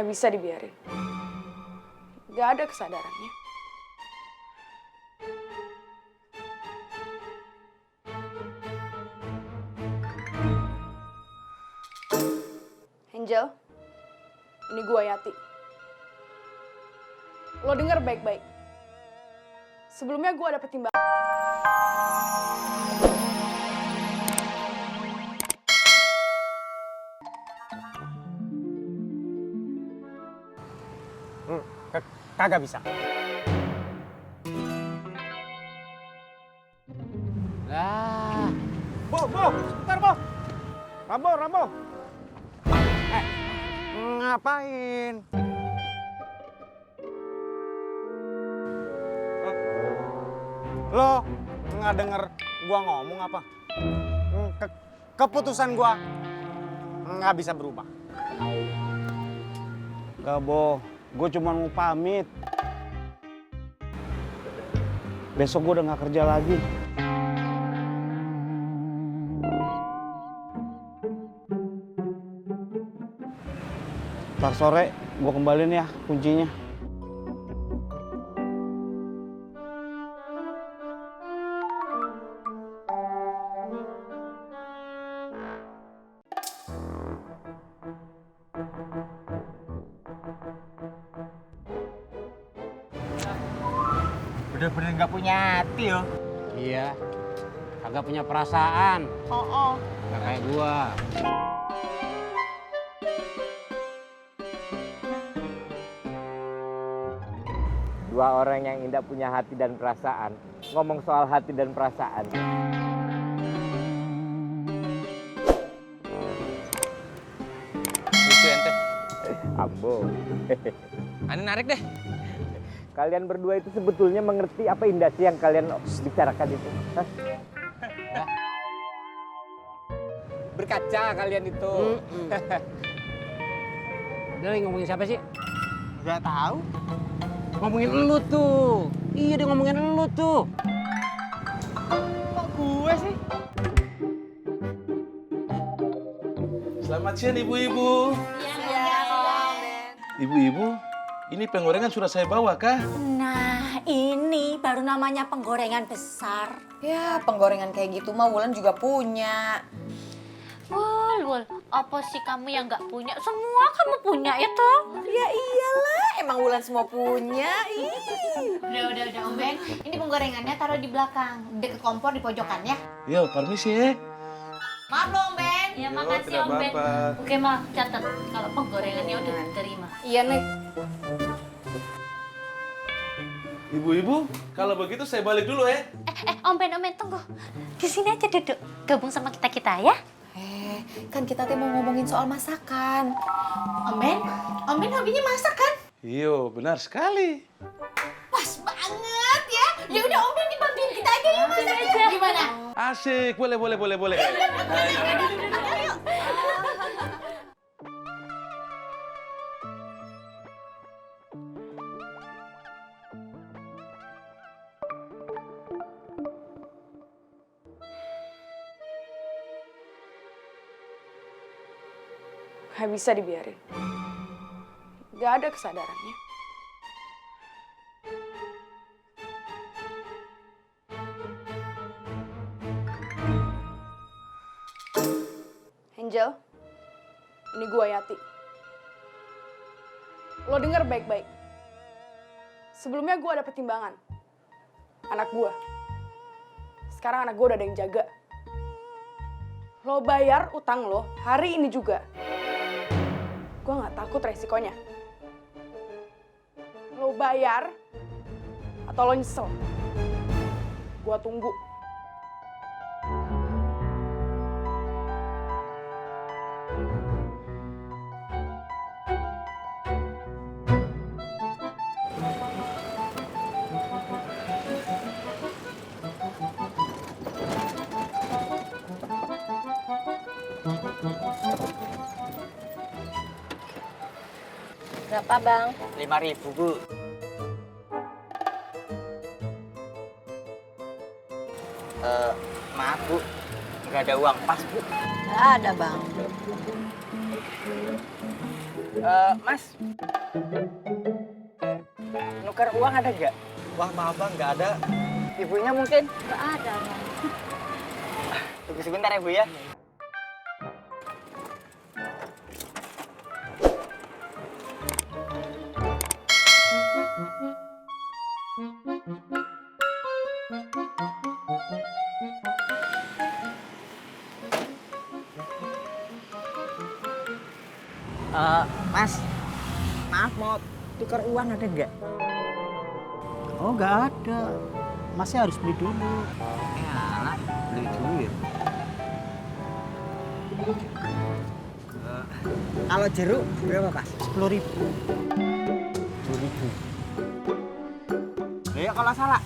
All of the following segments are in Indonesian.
Nggak bisa dibiarin. Nggak ada kesadarannya. Angel, ini gua Yati. Lo denger baik-baik. Sebelumnya gua ada pertimbangan. Kagak bisa. Lah, Bo, sebentar, Bo. Rambo. Ngapain? Lo nggak denger gua ngomong apa? Keputusan gua nggak bisa berubah. Enggak, Bo. Gue cuma mau pamit. Besok gue udah gak kerja lagi. Ntar sore gue kembaliin ya kuncinya. Bener-bener nggak punya hati yo. iya. Kagak punya perasaan. Nggak kayak gua. Dua orang yang tidak punya hati dan perasaan ngomong soal hati dan perasaan. Lucu ente. Ambo. Ani narik deh. Kalian berdua itu sebetulnya mengerti apa indasi yang kalian bicarakan itu? Hah? Berkaca kalian itu. Dia lagi ngomongin siapa sih? Nggak tahu. Ngomongin elu tuh. Iya, dia ngomongin elu tuh. Kok gue sih? Selamat siang ibu-ibu. Ibu-ibu, ini penggorengan sudah saya bawa kah? Nah, ini baru namanya penggorengan besar. Ya, penggorengan kayak gitu mah Wulan juga punya. Wul, apa sih kamu yang nggak punya? Semua kamu punya itu. Ya iyalah, emang Wulan semua punya. Ih. Udah, Om Ben. Ini penggorengannya taruh di belakang, deket kompor di pojokan ya. Yo, permisi ya. Maaf loh, Om Ben. Ya, Yo, makasih tidak Om Ben. apa-apa. Oke, Ma, catat kalau penggorengannya udah diterima. Iya, Nek. Ibu-ibu, kalau begitu saya balik dulu ya. Om Ben, tunggu. Di sini aja duduk. Gabung sama kita ya. Kan kita teh mau ngomongin soal masakan. Om Ben hobinya masak kan? Iyo, benar sekali. Pas banget ya. Ya udah Om Ben dibantuin kita aja ya masaknya. Gimana? Asik, boleh. Nggak bisa dibiarin. Nggak ada kesadarannya. Angel, ini gua Yati. Lo denger baik-baik. Sebelumnya gua ada pertimbangan. Anak gua. Sekarang anak gua udah ada yang jaga. Lo bayar utang lo hari ini juga. Gue gak takut resikonya. Lo bayar atau lo nyesel. Gue tunggu. Berapa, Bang? 5.000, Bu. Maaf, Bu. Nggak ada uang pas, Bu. Nggak ada, Bang. Mas, Nuker uang ada nggak? Wah, maaf bang, nggak ada. Ibunya mungkin? Nggak ada, Bang. Tunggu sebentar ya, Bu ya. Mas, maaf mau tukar uang ada nggak? Oh, nggak ada. Masih harus beli dulu. Yalah, beli duit. Kalau jeruk berapa, Mas? 10.000. 10.000. Ya kalau salah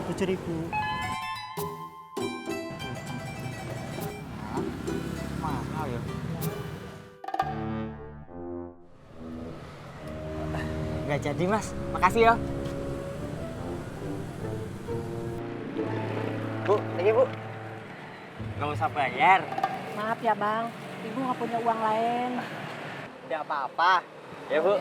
7.000. mahal ya. Nggak jadi, Mas. Makasih ya. Bu, lagi Bu. Nggak usah bayar. Maaf ya Bang, Ibu nggak punya uang lain. Tidak apa-apa. Ya, Bu.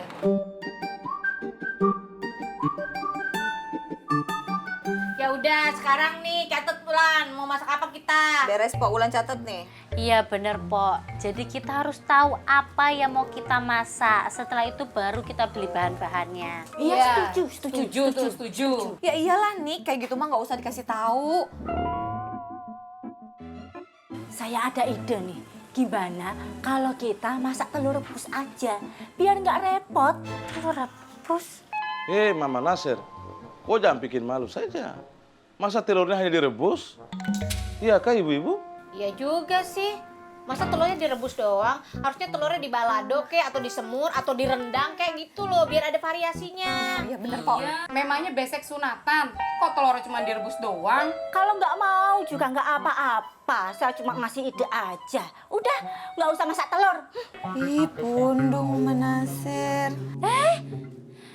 Ya udah, sekarang nih catet Wulan, mau masak apa kita? Beres Pak Wulan catet nih. Iya bener, Pok. Jadi kita harus tahu apa yang mau kita masak. Setelah itu baru kita beli bahan-bahannya. Iya, setuju. Ya iyalah nih, kayak gitu mah nggak usah dikasih tahu. Saya ada ide nih, gimana kalau kita masak telur rebus aja, biar nggak repot. Telur rebus? Mama Nasir, kok jangan bikin malu saja. Masa telurnya hanya direbus? Iya kah ibu-ibu? Iya juga sih. Masa telurnya direbus doang? Harusnya telurnya dibalado kek, atau disemur, atau direndang kayak gitu loh, biar ada variasinya. Iya bener Pak. Memangnya besek sunatan, kok telurnya cuma direbus doang? Kalau nggak mau juga nggak apa-apa, saya cuma ngasih ide aja. Udah, nggak usah masak telur. Ih, pundung Manasir.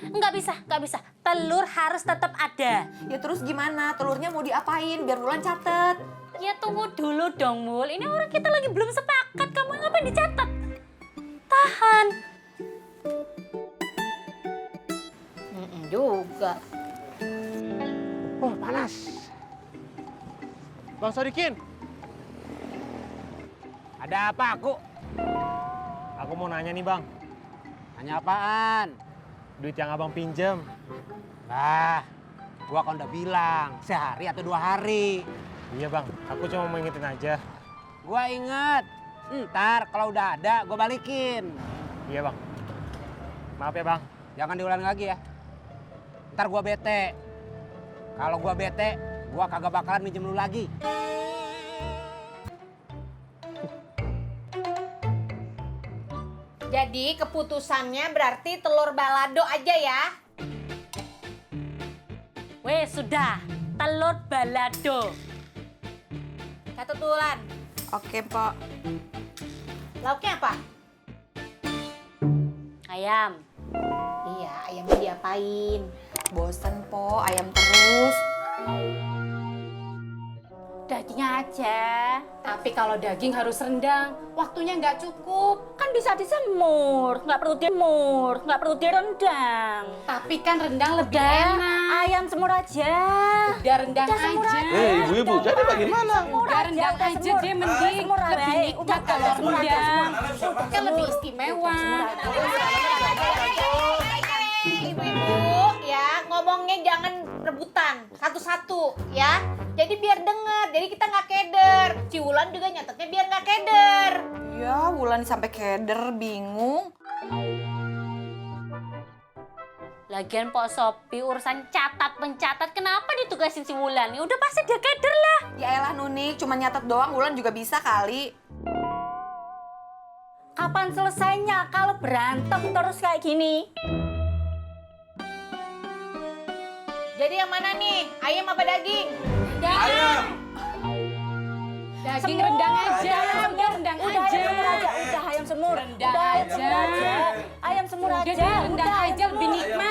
Nggak bisa. Telur harus tetap ada. Ya terus gimana? Telurnya mau diapain? Biar Wulan catet. Ya tunggu dulu dong, Mul. Ini orang kita lagi belum sepakat. Kamu ngapain dicatat? Tahan. Juga. Oh, panas. Bang Sodikin. Ada apa, aku? Aku mau nanya nih, Bang. Nanya apaan? Duit yang abang pinjem. Gua kan udah bilang, sehari atau 2 hari. Iya bang, aku cuma mau ingetin aja. Gua inget, ntar kalau udah ada gua balikin. Iya bang. Maaf ya bang, jangan diulang lagi ya. Ntar gua bete. Kalau gua bete, gua kagak bakalan minjem lu lagi. Jadi keputusannya berarti telur balado aja ya? Weh, sudah. Telur balado. Catat Wulan. Oke Pak. Lauknya apa? Ayam. Iya, ayamnya diapain? Bosen Po, ayam terus. Daging aja. Tapi kalau daging harus rendang, waktunya nggak cukup. Kan bisa disemur, nggak perlu direndang. Tapi kan rendang lebih Udah, enak. ayam semur aja. Udah rendang Udah semur aja. aja. Ibu-ibu, jadi bagaimana? Udah rendang udah aja semur. deh, mending Semur aja. lebih nikmat kalau semur aja, rendang. semur. Kan lebih istimewa. Ibu-ibu ya, ngomongnya jangan rebutan satu-satu ya. Jadi biar denger, jadi kita nggak keder. Si Wulan juga nyatetnya biar nggak keder. Ya, Wulan sampai keder, bingung. Lagian Pok Sopi urusan catat-pencatat, kenapa ditugasin si Wulan? Ya udah pasti dia keder lah. Ya elah Nunik, cuma nyatet doang Wulan juga bisa kali. Kapan selesainya kalau berantem terus kayak gini? Jadi yang mana nih? Ayam apa daging? Ayam. Daging Semur. rendang aja. Udah, Rendang udah, aja. Udah ayam semur. Rendang Udah ayam aja. semur aja. Ayam semur Udah aja. deh, rendang Udah, ayam aja lebih semur. nikmat.